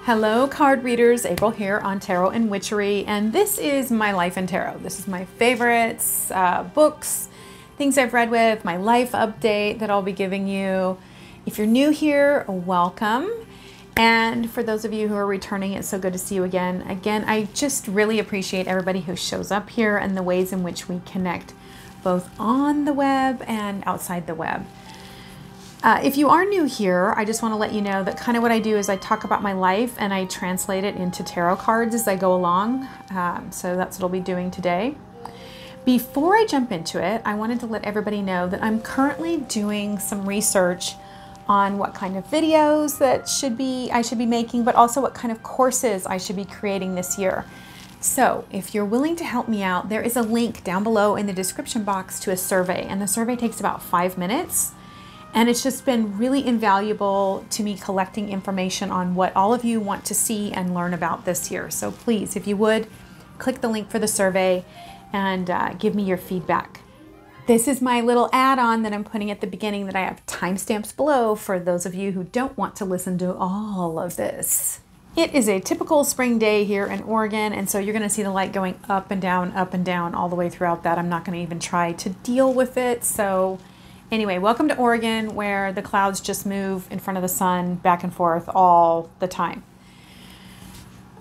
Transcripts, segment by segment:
Hello card readers, April here on Tarot and Witchery, and this is my life in tarot. This is my favorites, books, things I've read with, my life update that I'll be giving you. If you're new here, welcome. And for those of you who are returning, it's so good to see you again. Again, I just really appreciate everybody who shows up here and the ways in which we connect both on the web and outside the web. If you are new here, I just want to let you know that kind of what I do is I talk about my life and I translate it into tarot cards as I go along. So that's what I'll be doing today. Before I jump into it, I wanted to let everybody know that I'm currently doing some research on what kind of videos that I should be making, but also what kind of courses I should be creating this year. So if you're willing to help me out, there is a link down below in the description box to a survey, and the survey takes about 5 minutes. And it's just been really invaluable to me collecting information on what all of you want to see and learn about this year. So please, if you would, click the link for the survey and give me your feedback. This is my little add-on that I'm putting at the beginning that I have timestamps below for those of you who don't want to listen to all of this. It is a typical spring day here in Oregon, and so you're going to see the light going up and down all the way throughout that. I'm not going to even try to deal with it. So anyway, welcome to Oregon, where the clouds just move in front of the sun back and forth all the time.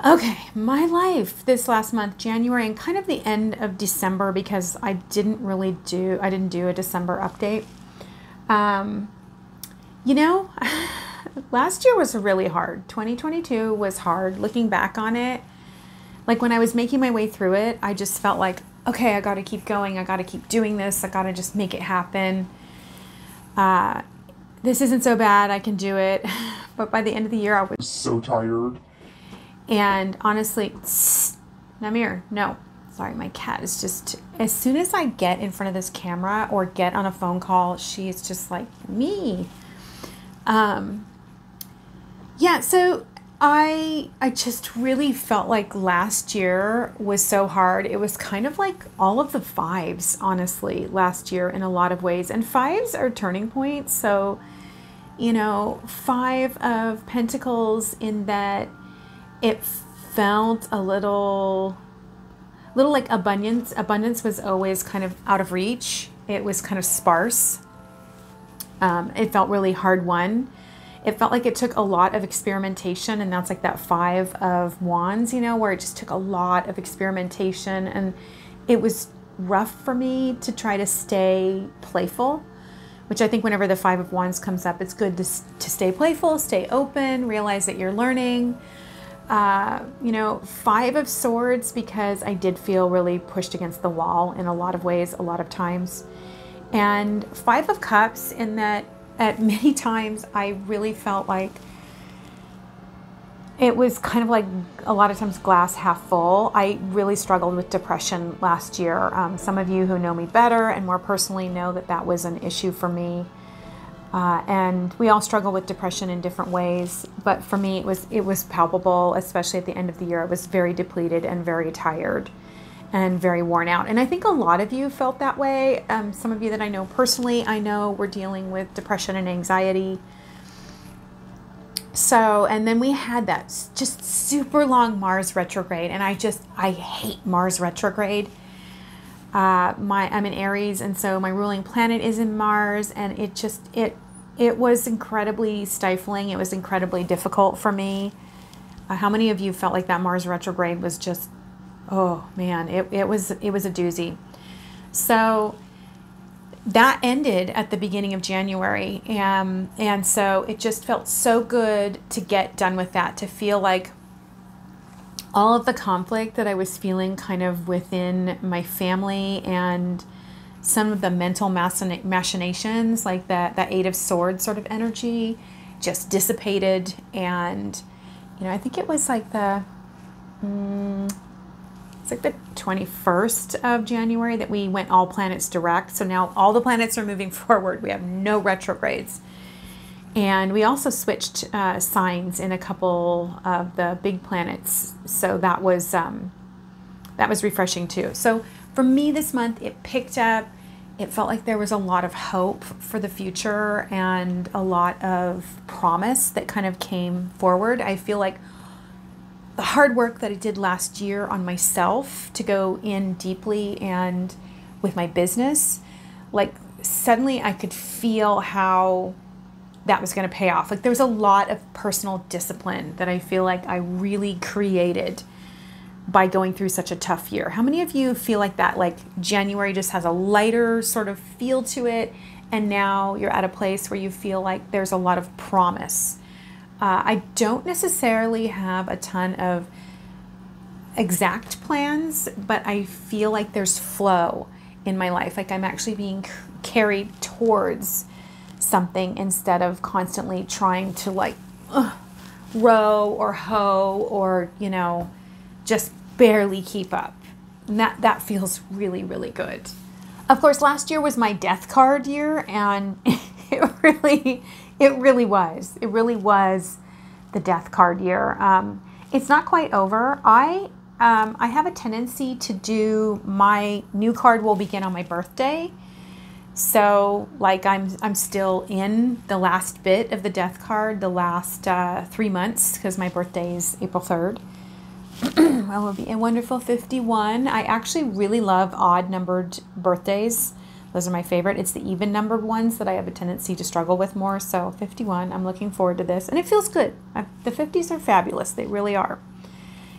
Okay, my life this last month, January, and kind of the end of December, because I didn't do a December update. You know, last year was really hard. 2022 was hard. Looking back on it, like when I was making my way through it, I just felt like, okay, I got to keep going. I got to keep doing this. I got to just make it happen. This isn't so bad, I can do it. But by the end of the year, I was so tired. And honestly, Namir, no, sorry, my cat is just, as soon as I get in front of this camera or get on a phone call, she's just like me. Yeah, so I just really felt like last year was so hard. It was kind of like all of the fives, honestly, last year in a lot of ways. And fives are turning points. So, you know, 5 of Pentacles in that it felt a little like abundance. Abundance was always kind of out of reach. It was kind of sparse. It felt really hard won. It felt like it took a lot of experimentation, and that's like that 5 of Wands, you know, where it just took a lot of experimentation, and it was rough for me to try to stay playful, which I think whenever the 5 of Wands comes up, it's good to stay playful, stay open, realize that you're learning. You know, 5 of Swords, because I did feel really pushed against the wall in a lot of ways, a lot of times. And 5 of Cups, in that at many times I really felt like it was kind of like a lot of times glass half full. I really struggled with depression last year. Some of you who know me better and more personally know that that was an issue for me. And we all struggle with depression in different ways. But for me, it was palpable, especially at the end of the year. I was very depleted and very tired and very worn out. And I think a lot of you felt that way. Some of you that I know personally, I know we're dealing with depression and anxiety. So, and then we had that just super long Mars retrograde. And I hate Mars retrograde. I'm in Aries, and so my ruling planet is in Mars, and it was incredibly stifling. It was incredibly difficult for me. How many of you felt like that Mars retrograde was just, oh man, it was a doozy. So that ended at the beginning of January, and so it just felt so good to get done with that, to feel like all of the conflict that I was feeling kind of within my family and some of the mental machinations, like that 8 of Swords sort of energy, just dissipated. And, you know, I think it was like the 21st of January that we went all planets direct. So now all the planets are moving forward. We have no retrogrades. And we also switched signs in a couple of the big planets. So that was refreshing too. So for me this month, it picked up. It felt like there was a lot of hope for the future and a lot of promise that kind of came forward. I feel like the hard work that I did last year on myself to go in deeply and with my business, like suddenly I could feel how that was going to pay off. Like there was a lot of personal discipline that I feel like I really created by going through such a tough year. How many of you feel like that? Like January just has a lighter sort of feel to it, and now you're at a place where you feel like there's a lot of promise. I don't necessarily have a ton of exact plans, but I feel like there's flow in my life. Like I'm actually being carried towards something instead of constantly trying to like row or hoe or, you know, just barely keep up. And that feels really, really good. Of course, last year was my death card year, and it really was. It really was the death card year. It's not quite over. I have a tendency to do, my new card will begin on my birthday. So like I'm still in the last bit of the death card, the last 3 months, because my birthday is April 3rd. I will be a wonderful 51. I actually really love odd numbered birthdays. Those are my favorite. It's the even numbered ones that I have a tendency to struggle with more. So 51, I'm looking forward to this. And it feels good. The 50s are fabulous. They really are.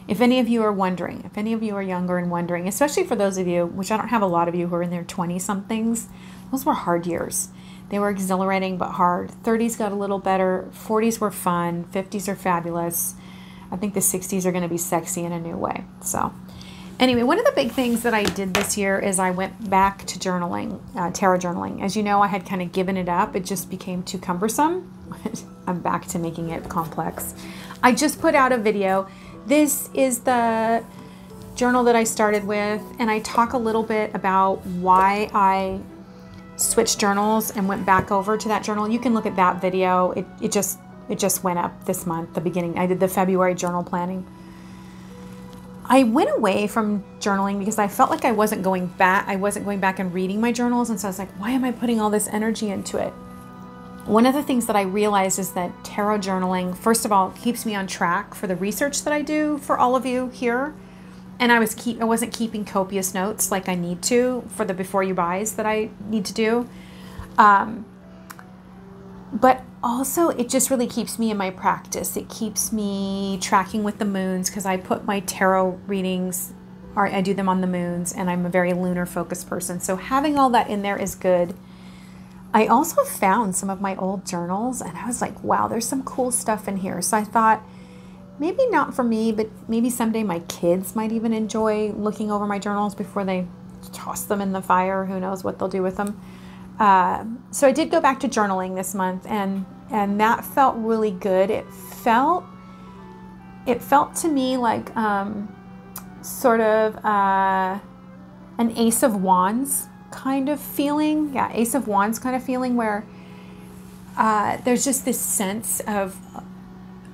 If any of you are wondering, if any of you are younger and wondering, especially for those of you, which I don't have a lot of you who are in their 20-somethings, those were hard years. They were exhilarating but hard. 30s got a little better. 40s were fun. 50s are fabulous. I think the 60s are going to be sexy in a new way. So anyway, one of the big things that I did this year is I went back to journaling, tarot journaling. As you know, I had kind of given it up. It just became too cumbersome. I'm back to making it complex. I just put out a video. This is the journal that I started with, and I talk a little bit about why I switched journals and went back over to that journal. You can look at that video. It just went up this month, the beginning. I did the February journal planning. I went away from journaling because I felt like I wasn't going back. I wasn't going back and reading my journals. And so I was like, why am I putting all this energy into it? One of the things that I realized is that tarot journaling, first of all, keeps me on track for the research that I do for all of you here. And I wasn't keeping copious notes like I need to for the before you buys that I need to do. But also, it just really keeps me in my practice. It keeps me tracking with the moons because I put my tarot readings, or I do them on the moons, and I'm a very lunar focused person. So having all that in there is good. I also found some of my old journals, and I was like, wow, there's some cool stuff in here. So I thought, maybe not for me, but maybe someday my kids might even enjoy looking over my journals before they toss them in the fire. Who knows what they'll do with them. So I did go back to journaling this month, and that felt really good. It felt to me like sort of an Ace of Wands kind of feeling. Yeah, Ace of Wands kind of feeling where there's just this sense of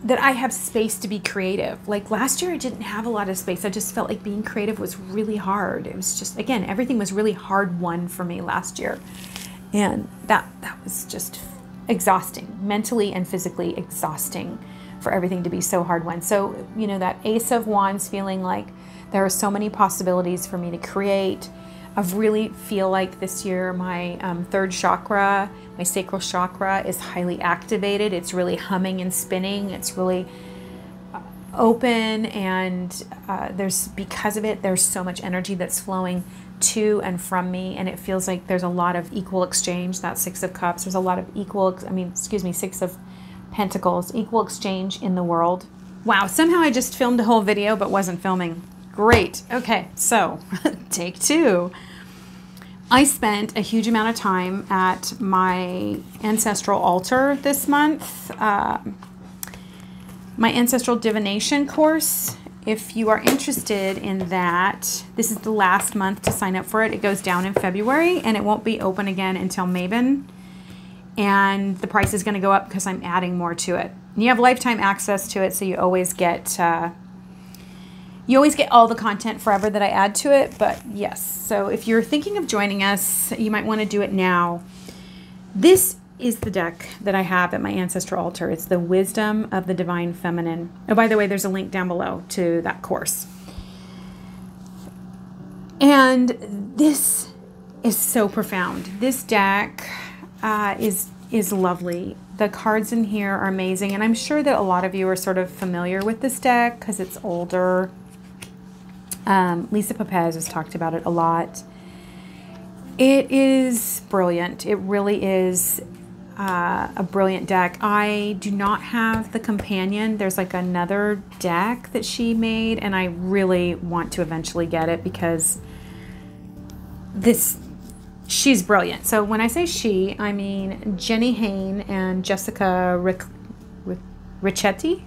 that I have space to be creative. Like last year I didn't have a lot of space. I just felt like being creative was really hard. It was just, again, everything was really hard won for me last year. And that was just exhausting, mentally and physically exhausting for everything to be so hard won. So, you know, that Ace of Wands feeling like there are so many possibilities for me to create. I really feel like this year my third chakra, my sacral chakra, is highly activated. It's really humming and spinning. It's really open, and because of it, there's so much energy that's flowing to and from me, and it feels like there's a lot of equal exchange. That Six of Cups, there's a lot of Six of Pentacles, equal exchange in the world. Wow, somehow I just filmed a whole video but wasn't filming. Great. Okay, so take two. I spent a huge amount of time at my ancestral altar this month. My ancestral divination course. If you are interested in that, this is the last month to sign up for it. It goes down in February, and it won't be open again until Maven. And the price is going to go up because I'm adding more to it. And you have lifetime access to it, so you always get all the content forever that I add to it. But yes, so if you're thinking of joining us, you might want to do it now. This is the deck that I have at my ancestral altar. It's the Wisdom of the Divine Feminine. Oh, by the way, there's a link down below to that course. And this is so profound. This deck is lovely. The cards in here are amazing, and I'm sure that a lot of you are sort of familiar with this deck because it's older. Lisa Pepez has talked about it a lot. It is brilliant. It really is a brilliant deck. I do not have the companion. There's like another deck that she made, and I really want to eventually get it because she's brilliant. So when I say she, I mean Jenny Hain and Jessica Ricchetti.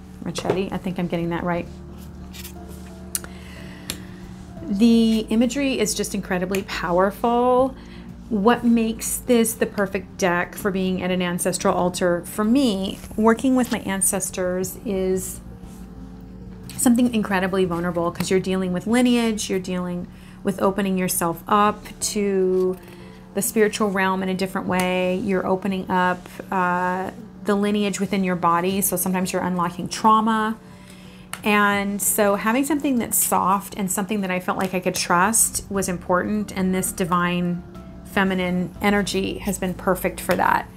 I think I'm getting that right. The imagery is just incredibly powerful. What makes this the perfect deck for being at an ancestral altar for me, working with my ancestors, is something incredibly vulnerable because you're dealing with lineage, you're dealing with opening yourself up to the spiritual realm in a different way. You're opening up the lineage within your body, so sometimes you're unlocking trauma. And so having something that's soft and something that I felt like I could trust was important, and this divine feminine energy has been perfect for that.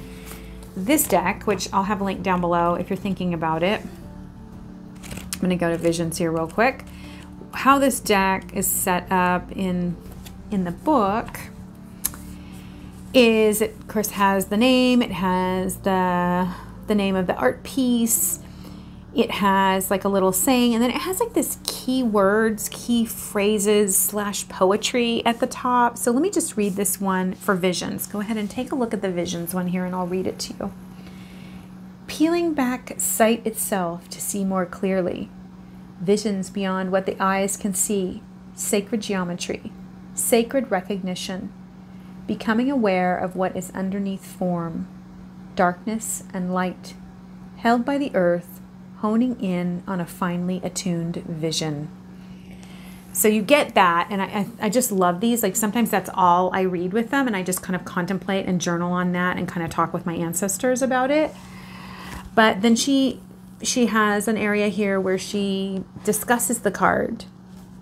This deck, which I'll have a link down below if you're thinking about it. I'm going to go to visions here real quick. How this deck is set up in the book is, it of course has the name, it has the name of the art piece, it has like a little saying, and then it has like this key words, key phrases / poetry at the top. So let me just read this one for visions. Go ahead and take a look at the visions one here and I'll read it to you. Peeling back sight itself to see more clearly. Visions beyond what the eyes can see. Sacred geometry. Sacred recognition. Becoming aware of what is underneath form. Darkness and light. Held by the earth. Honing in on a finely attuned vision. So you get that, and I just love these. Like sometimes that's all I read with them, and I just kind of contemplate and journal on that and kind of talk with my ancestors about it. But then she has an area here where she discusses the card,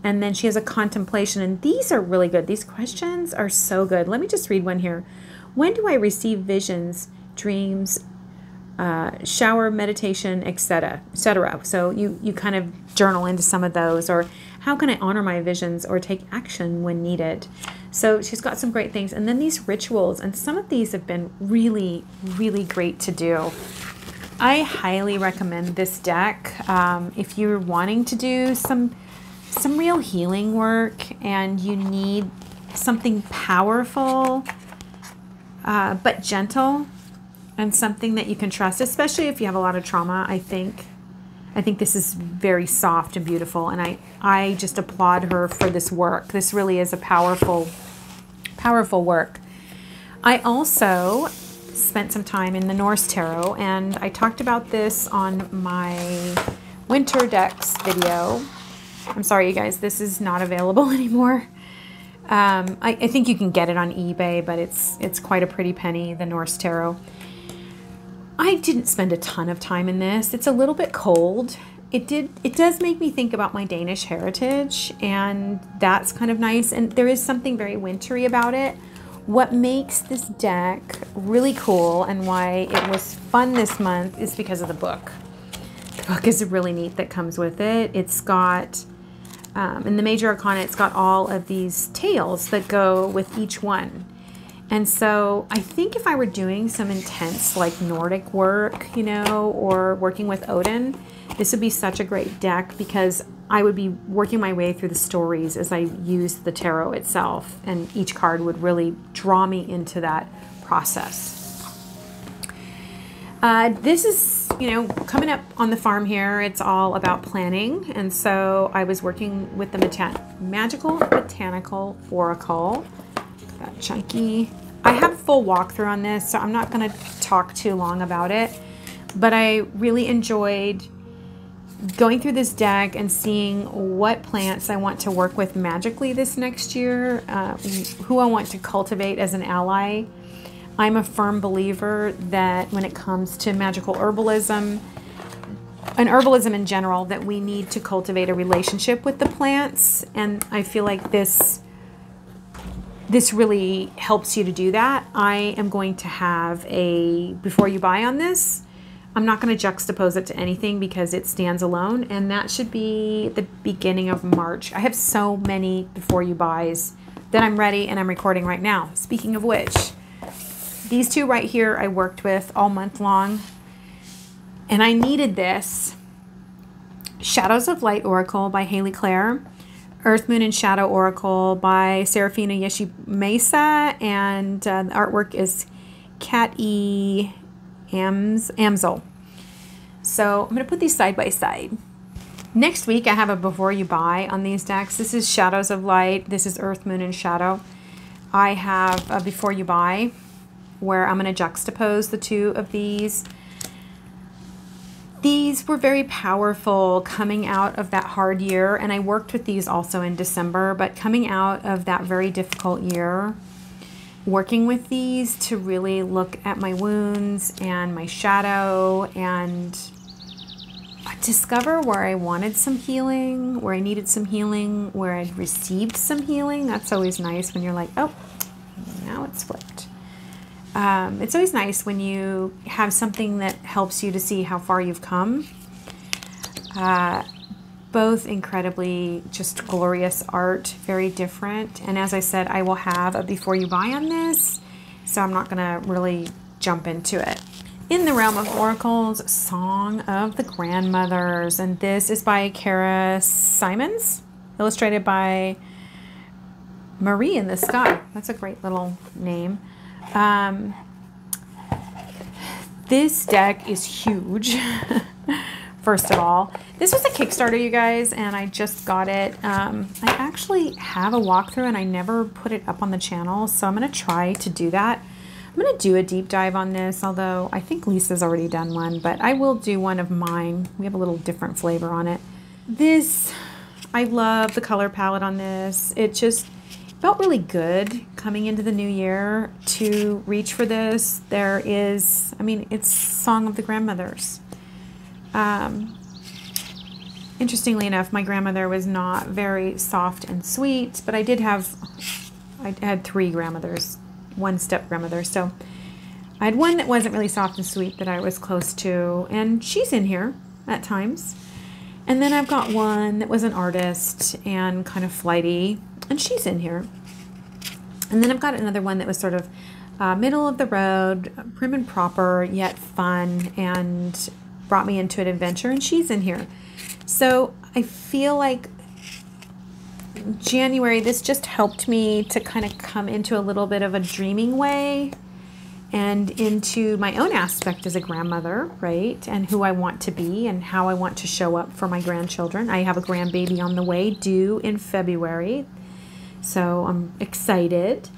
and then she has a contemplation, and these are really good. These questions are so good. Let me just read one here. When do I receive visions, dreams, shower, meditation, etc., etc.? So you kind of journal into some of those. Or how can I honor my visions or take action when needed? So she's got some great things. And then these rituals, and some of these have been really, really great to do. I highly recommend this deck if you're wanting to do some real healing work and you need something powerful but gentle, and something that you can trust, especially if you have a lot of trauma. I think this is very soft and beautiful, and I just applaud her for this work. This really is a powerful work. I also spent some time in the Norse Tarot, and I talked about this on my winter decks video. I'm sorry, you guys, this is not available anymore. I think you can get it on eBay, but it's quite a pretty penny, the Norse Tarot. I didn't spend a ton of time in this. It's a little bit cold. It does make me think about my Danish heritage, and that's kind of nice. And there is something very wintry about it. What makes this deck really cool and why it was fun this month is because of the book. The book is really neat that comes with it. It's got, in the Major Arcana, it's got all of these tales that go with each one. And so I think if I were doing some intense like Nordic work, you know, or working with Odin, this would be such a great deck because I would be working my way through the stories as I use the tarot itself, and each card would really draw me into that process. This is, you know, coming up on the farm here, it's all about planning. And so I was working with the Magical Botanical Oracle. That chunky. I have a full walkthrough on this, so I'm not going to talk too long about it, but I really enjoyed going through this deck and seeing what plants I want to work with magically this next year, who I want to cultivate as an ally. I'm a firm believer that when it comes to magical herbalism, and herbalism in general, that we need to cultivate a relationship with the plants. And I feel like this really helps you to do that. I am going to have a before you buy on this. I'm not going to juxtapose it to anything because it stands alone, and that should be the beginning of March. I have so many before you buys that I'm ready and I'm recording right now. Speaking of which, these two right here I worked with all month long, and I needed this. Shadows of Light Oracle by Haley Claire, Earth, Moon, and Shadow Oracle by Serafina Yeshi Mesa, and the artwork is Cat E. Amsel. So I'm going to put these side by side. Next week I have a before you buy on these decks. This is Shadows of Light. This is Earth, Moon, and Shadow. I have a before you buy where I'm going to juxtapose the two of these. These were very powerful coming out of that hard year, and I worked with these also in December, but coming out of that very difficult year, working with these to really look at my wounds and my shadow and discover where I wanted some healing, where I needed some healing, where I'd received some healing. That's always nice when you're like, oh, now it's flipped. It's always nice when you have something that helps you to see how far you've come. Both incredibly just glorious art, very different. And as I said, I will have a before you buy on this, so I'm not going to really jump into it. In the realm of oracles, Song of the Grandmothers, and this is by Kara Simons, illustrated by Marie in the Sky. That's a great little name. This deck is huge. First of all, this was a Kickstarter, you guys, and I just got it. I actually have a walkthrough and I never put it up on the channel, so I'm going to try to do that. I'm going to do a deep dive on this, although I think Lisa's already done one, but I will do one of mine. We have a little different flavor on it. This, I love the color palette on this. It just felt really good coming into the new year to reach for this. There is, I mean, it's Song of the Grandmothers. Interestingly enough, my grandmother was not very soft and sweet, but I had three grandmothers, one step grandmother. So I had one that wasn't really soft and sweet that I was close to, and she's in here at times. And then I've got one that was an artist and kind of flighty, and she's in here. And then I've got another one that was sort of middle of the road, prim and proper, yet fun, and brought me into an adventure, and she's in here. So I feel like January, this just helped me to kind of come into a little bit of a dreaming way and into my own aspect as a grandmother, right? And who I want to be and how I want to show up for my grandchildren. I have a grandbaby on the way, due in February, so I'm excited.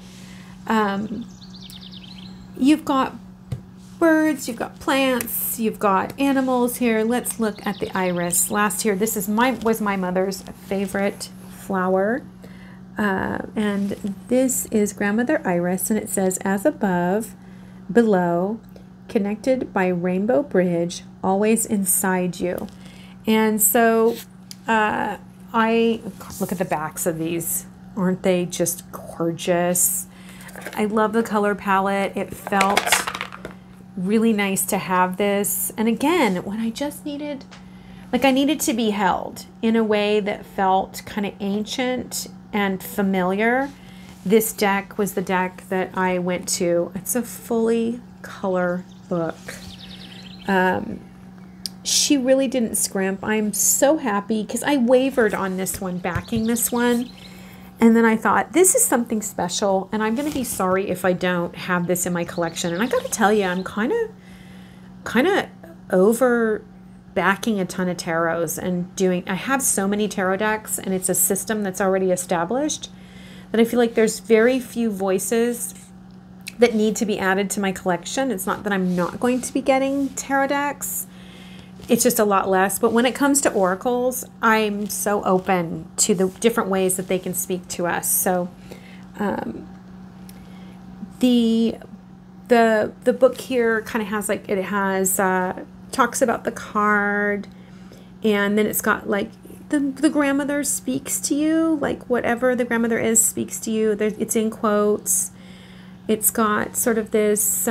You've got birds, you've got plants, you've got animals here. Let's look at the iris. Last year, this is was my mother's favorite flower. And this is Grandmother Iris, and it says, as above, below, connected by rainbow bridge, always inside you. And so I look at the backs of these. Aren't they just gorgeous? I love the color palette. It felt really nice to have this. And again, when I just needed, like I needed to be held in a way that felt kind of ancient and familiar, this deck was the deck that I went to. It's a fully color book. She really didn't scrimp. I'm so happy because I wavered on this one, backing this one. And then I thought, this is something special, and I'm going to be sorry if I don't have this in my collection. And I got to tell you, I'm kind of over backing a ton of tarots and doing, I have so many tarot decks, and it's a system that's already established that I feel like there's very few voices that need to be added to my collection. It's not that I'm not going to be getting tarot decks. It's just a lot less. But when it comes to oracles, I'm so open to the different ways that they can speak to us. So the the book here kind of has like, it has, talks about the card, and then it's got like the grandmother speaks to you, like whatever the grandmother is speaks to you. It's in quotes. It's got sort of this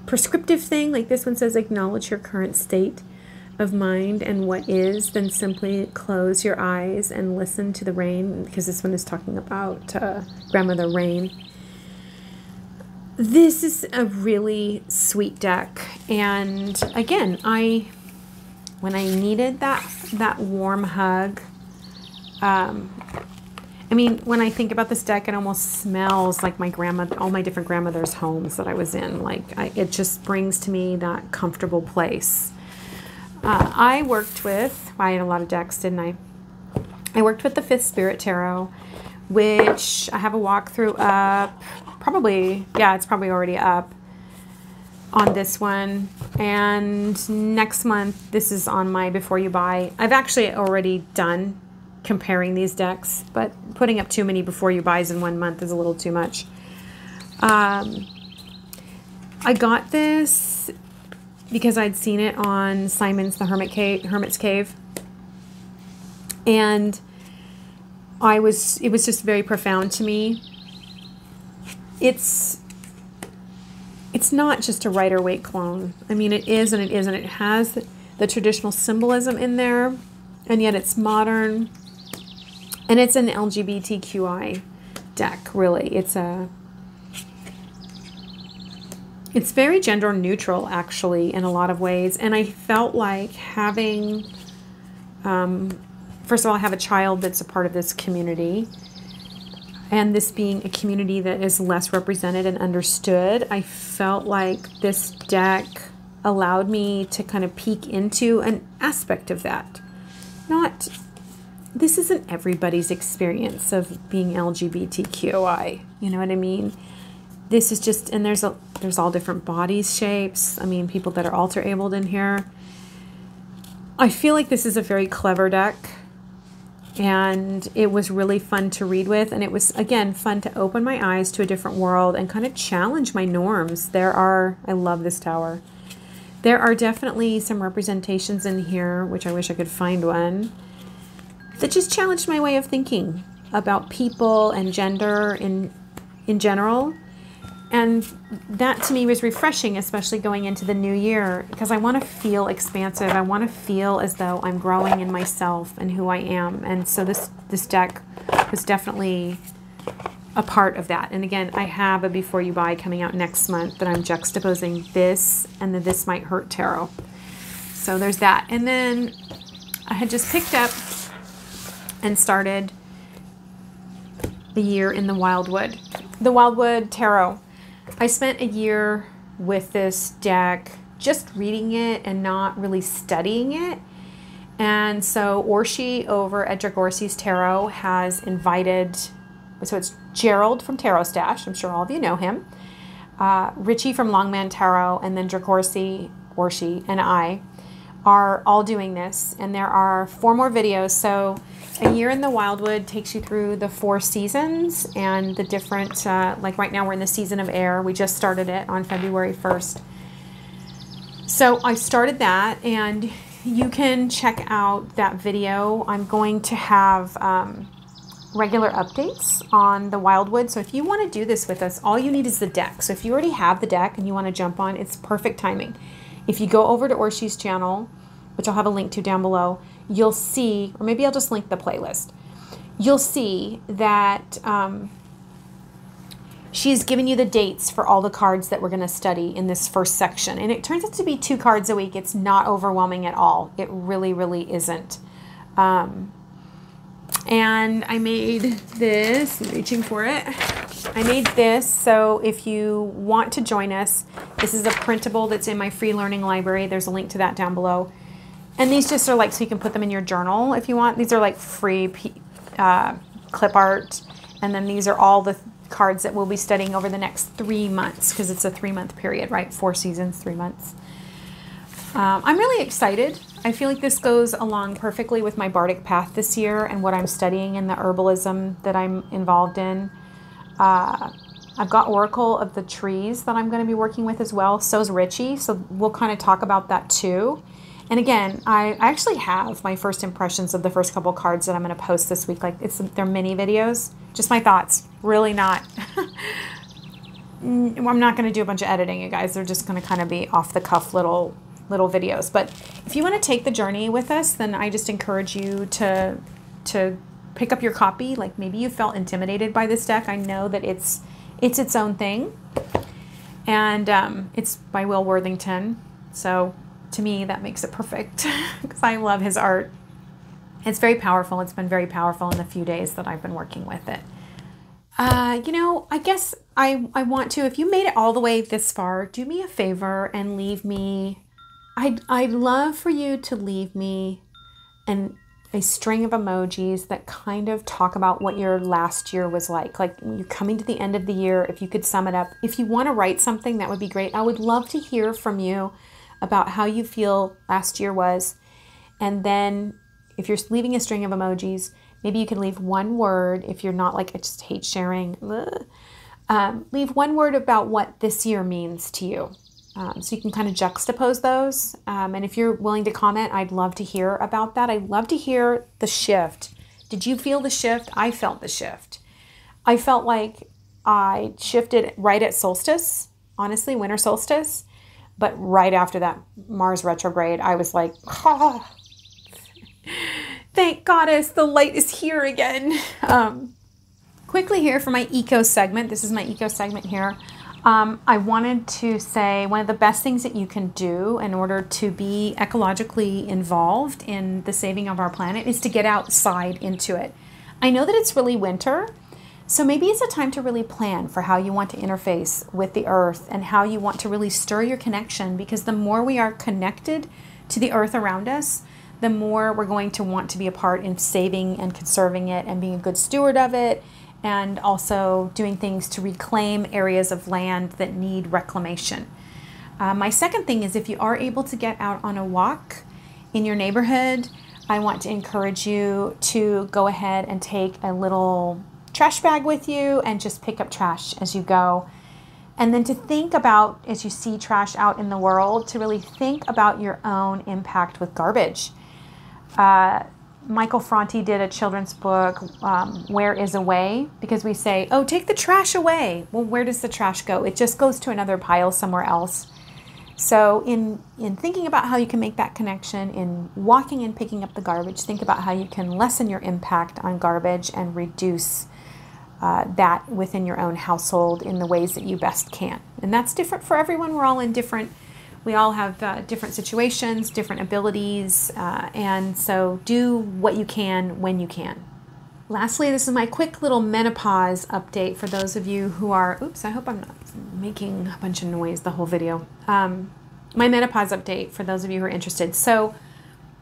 prescriptive thing, like this one says, acknowledge your current state of mind and what is, then simply close your eyes and listen to the rain, because this one is talking about grandmother rain. This is a really sweet deck, and again, when I needed that warm hug, I mean, when I think about this deck, it almost smells like my grandmother, all my different grandmother's homes that I was in. Like, it just brings to me that comfortable place. I had a lot of decks, didn't I? I worked with the Fifth Spirit Tarot, which I have a walkthrough up. It's probably already up on this one. And next month, this is on my Before You Buy. I've actually already done comparing these decks, but putting up too many Before You Buys in 1 month is a little too much. I got this because I'd seen it on Simon's The Hermit's Cave. And it was just very profound to me. It's not just a Rider-Waite clone. I mean, it is and it isn't. It has the traditional symbolism in there, and yet it's modern. And it's an LGBTQI deck, really. It's very gender neutral, actually, in a lot of ways. And I felt like having, first of all, I have a child that's a part of this community. And this being a community that is less represented and understood, I felt like this deck allowed me to kind of peek into an aspect of that. This isn't everybody's experience of being LGBTQI, you know what I mean? This is just, and there's all different bodies, shapes. I mean, people that are alter-abled in here. I feel like this is a very clever deck, and it was really fun to read with, and it was, again, fun to open my eyes to a different world and kind of challenge my norms. I love this tower. There are definitely some representations in here, which I wish I could find one, that just challenged my way of thinking about people and gender in general. And that to me was refreshing, especially going into the new year, because I want to feel expansive. I want to feel as though I'm growing in myself and who I am. And so this deck was definitely a part of that. And again, I have a Before You Buy coming out next month that I'm juxtaposing this and the This Might Hurt Tarot. So there's that. And then I had just picked up and started the year in the Wildwood. The Wildwood Tarot. I spent a year with this deck just reading it and not really studying it. And so Orshi over at Dragorsi's Tarot has invited, so it's Gerald from Tarot Stash, I'm sure all of you know him, Richie from Longman Tarot, and then Dragorsi, Orshi, and I are all doing this. And there are 4 more videos. So A Year in the Wildwood takes you through the 4 seasons and the different, like right now we're in the season of air. We just started it on February 1st. So I started that, and you can check out that video. I'm going to have regular updates on the Wildwood. So if you want to do this with us, all you need is the deck. So if you already have the deck and you want to jump on, it's perfect timing. If you go over to Orshi's channel, which I'll have a link to down below, you'll see, or maybe I'll just link the playlist. You'll see that she's given you the dates for all the cards that we're going to study in this first section. And it turns out to be 2 cards a week. It's not overwhelming at all. It really, really isn't. And I made this, I'm reaching for it. I made this, so if you want to join us, this is a printable that's in my free learning library. There's a link to that down below. And these just are like, so you can put them in your journal if you want. These are like free clip art. And then these are all the cards that we'll be studying over the next 3 months, because it's a 3-month period, right? 4 seasons, 3 months. I'm really excited. I feel like this goes along perfectly with my Bardic path this year and what I'm studying and the herbalism that I'm involved in. I've got Oracle of the Trees that I'm going to be working with as well. So is Richie. So we'll kind of talk about that too. And again, I actually have my first impressions of the first couple cards that I'm going to post this week. Like they're mini videos, just my thoughts. Really not. I'm not going to do a bunch of editing, you guys. They're just going to kind of be off the cuff little videos. But if you want to take the journey with us, then I just encourage you to pick up your copy. Like maybe you felt intimidated by this deck. I know that it's its own thing, and it's by Will Worthington. So to me, that makes it perfect because I love his art. It's very powerful. It's been very powerful in the few days that I've been working with it. You know, I guess I want to, if you made it all the way this far, do me a favor and leave me, I'd love for you to leave me a string of emojis that kind of talk about what your last year was like you're coming to the end of the year. If you could sum it up, if you want to write something, that would be great. I would love to hear from you about how you feel last year was. And then if you're leaving a string of emojis, maybe you can leave one word. If you're not like, I just hate sharing, leave one word about what this year means to you. So you can kind of juxtapose those. And if you're willing to comment, I'd love to hear about that. I'd love to hear the shift. Did you feel the shift? I felt the shift. I felt like I shifted right at solstice, honestly, winter solstice. But right after that Mars retrograde, I was like, oh, thank goddess, the light is here again. Quickly here for my eco segment. This is my eco segment here. I wanted to say one of the best things that you can do in order to be ecologically involved in the saving of our planet is to get outside into it. I know that it's really winter, so maybe it's a time to really plan for how you want to interface with the earth and how you want to really stir your connection, because the more we are connected to the earth around us, the more we're going to want to be a part in saving and conserving it and being a good steward of it, and also doing things to reclaim areas of land that need reclamation. My second thing is, if you are able to get out on a walk in your neighborhood, I want to encourage you to go ahead and take a little trash bag with you and just pick up trash as you go. And then to think about, as you see trash out in the world, to really think about your own impact with garbage. Michael Franti did a children's book, Where is Away? Because we say, oh, take the trash away. Well, where does the trash go? It just goes to another pile somewhere else. So in thinking about how you can make that connection, in walking and picking up the garbage, think about how you can lessen your impact on garbage and reduce that within your own household in the ways that you best can. And that's different for everyone. We're all in different, we all have different situations, different abilities, and so do what you can when you can. Lastly, this is my quick little menopause update for those of you who are, oops, I hope I'm not making a bunch of noise the whole video. My menopause update for those of you who are interested. So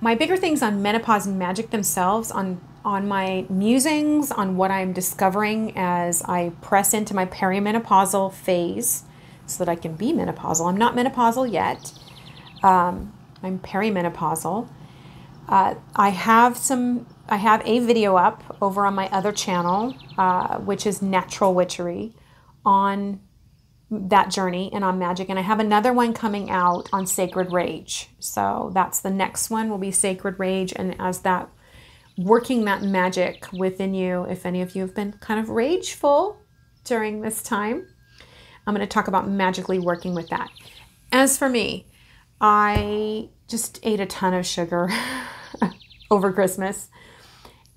my bigger things on menopause and magic themselves, on my musings, on what I'm discovering as I press into my perimenopausal phase so that I can be menopausal. I'm not menopausal yet. I'm perimenopausal. I have a video up over on my other channel, which is Natural Witchery, on that journey and on magic. And I have another one coming out on Sacred Rage. So that's the next one, will be Sacred Rage. And as that, working that magic within you, if any of you have been kind of rageful during this time, I'm going to talk about magically working with that. As for me, I just ate a ton of sugar over Christmas.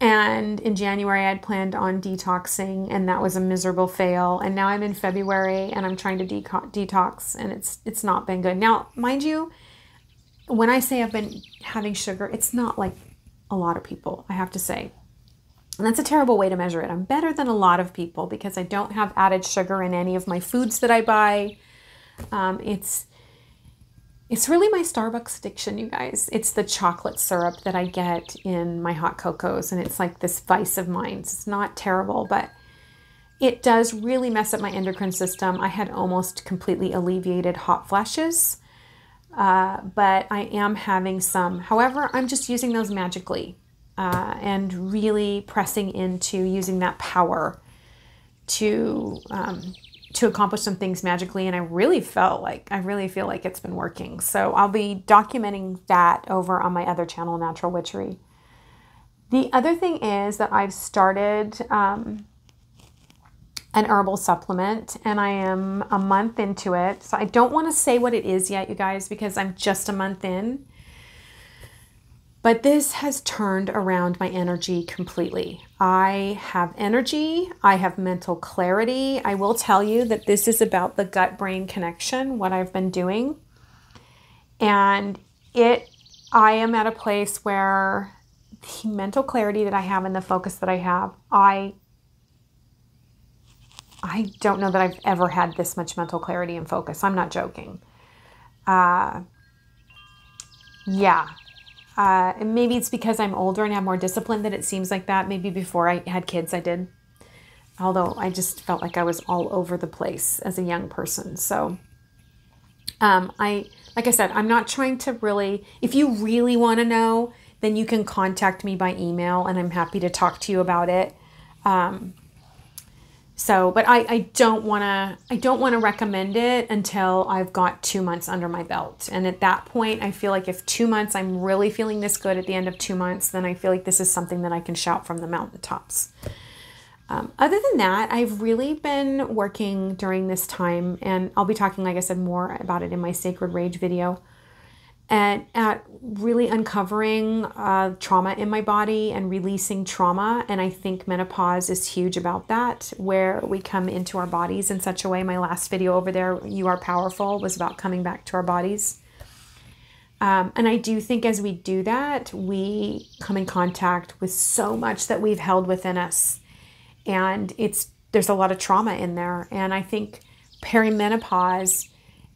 And in January, I'd planned on detoxing, and that was a miserable fail. And now I'm in February, and I'm trying to detox, and it's not been good. Now, mind you, when I say I've been having sugar, it's not like a lot of people, I have to say. And that's a terrible way to measure it. I'm better than a lot of people because I don't have added sugar in any of my foods that I buy. It's really my Starbucks addiction, you guys. It's the chocolate syrup that I get in my hot cocos, and it's like this vice of mine. It's not terrible, but it does really mess up my endocrine system. I had almost completely alleviated hot flashes, but I am having some. However, I'm just using those magically and really pressing into using that power to to accomplish some things magically. And I really feel like it's been working. So I'll be documenting that over on my other channel, Natural Witchery. The other thing is that I've started an herbal supplement, and I am a month into it. So I don't want to say what it is yet, you guys, because I'm just a month in. But this has turned around my energy completely. I have energy. I have mental clarity. I will tell you that this is about the gut-brain connection, what I've been doing. And I am at a place where the mental clarity that I have and the focus that I have, I don't know that I've ever had this much mental clarity and focus. I'm not joking. Yeah. And maybe it's because I'm older and have more discipline that it seems like that. Maybe before I had kids, I did. Although I just felt like I was all over the place as a young person. So, like I said, I'm not trying to really, if you really want to know, then you can contact me by email and I'm happy to talk to you about it. But I don't want to recommend it until I've got 2 months under my belt. And at that point, I feel like if 2 months, I'm really feeling this good at the end of 2 months, then I feel like this is something that I can shout from the mountaintops. Other than that, I've really been working during this time, and I'll be talking, like I said, more about it in my Sacred Rage video, and at really uncovering trauma in my body and releasing trauma. And I think menopause is huge about that, where we come into our bodies in such a way. My last video over there, You Are Powerful, was about coming back to our bodies. And I do think as we do that, we come in contact with so much that we've held within us. And there's a lot of trauma in there. And I think perimenopause,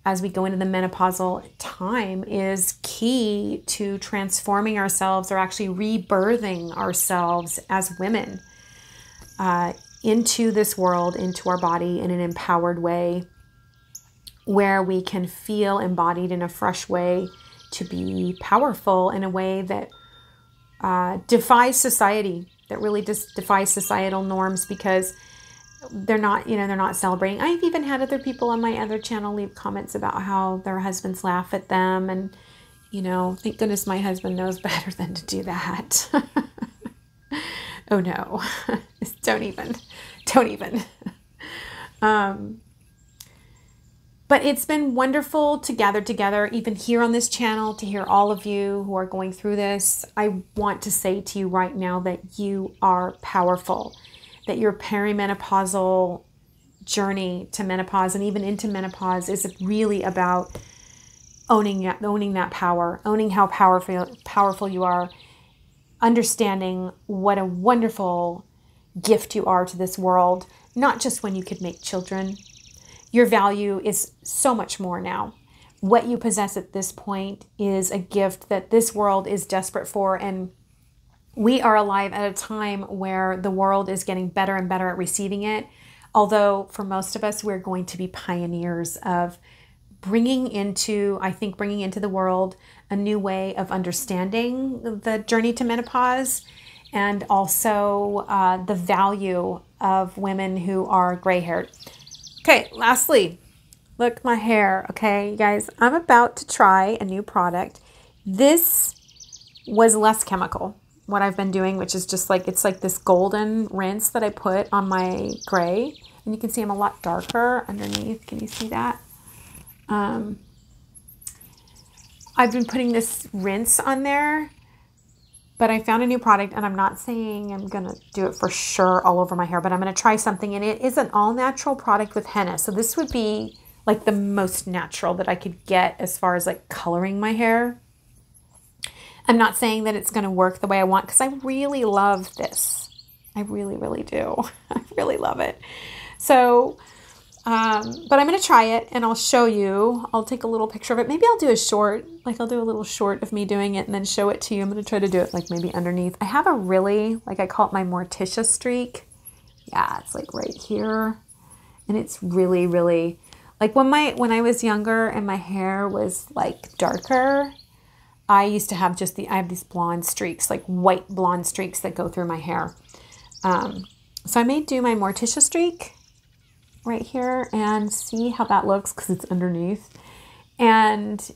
as we go into the menopausal time, is key to transforming ourselves, or actually rebirthing ourselves as women into this world, into our body in an empowered way, where we can feel embodied in a fresh way, to be powerful in a way that defies society, that really just defies societal norms, because they're not celebrating. I've even had other people on my other channel leave comments about how their husbands laugh at them. And, thank goodness my husband knows better than to do that. Oh no, don't even. But it's been wonderful to gather together, even here on this channel, to hear all of you who are going through this. I want to say to you right now that you are powerful, that your perimenopausal journey to menopause and even into menopause is really about owning that power, owning how powerful you are, understanding what a wonderful gift you are to this world, not just when you could make children. Your value is so much more now. What you possess at this point is a gift that this world is desperate for, and we are alive at a time where the world is getting better and better at receiving it. Although for most of us, we're going to be pioneers of bringing into the world a new way of understanding the journey to menopause, and also the value of women who are gray-haired. Okay, lastly, look, my hair. Okay, you guys, I'm about to try a new product. This was less chemical, what I've been doing, which is just like, it's like this golden rinse that I put on my gray. And you can see I'm a lot darker underneath. Can you see that? I've been putting this rinse on there, but I found a new product, and I'm not saying I'm going to do it for sure all over my hair, but I'm going to try something. And it is an all-natural product with henna. So this would be like the most natural that I could get as far as like coloring my hair. I'm not saying that it's going to work the way I want, because I really love this. I really, really do. I really love it. So, but I'm going to try it and I'll show you. I'll take a little picture of it. Maybe I'll do a short, like I'll do a little short of me doing it and then show it to you. I'm going to try to do it like maybe underneath. I have a really, like I call it my Morticia streak. Yeah, it's like right here. And it's really, really, like when I was younger and my hair was like darker, I used to have I have these blonde streaks, like white blonde streaks that go through my hair. So I may do my Morticia streak right here and see how that looks because it's underneath. And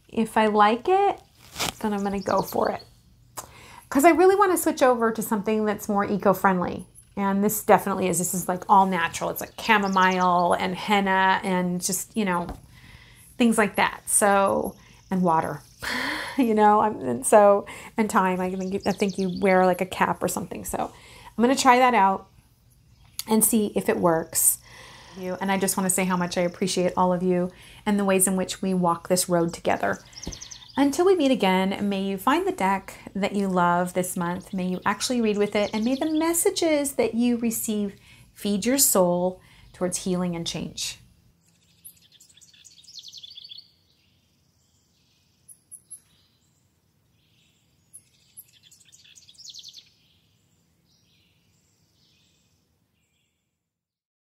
if I like it, then I'm going to go for it. Because I really want to switch over to something that's more eco-friendly. And this definitely is. This is like all natural. It's like chamomile and henna and just, you know, things like that. So, and water, you know, and time. I think you wear like a cap or something. So I'm going to try that out and see if it works. And I just want to say how much I appreciate all of you and the ways in which we walk this road together. Until we meet again, may you find the deck that you love this month. May you actually read with it, and may the messages that you receive feed your soul towards healing and change.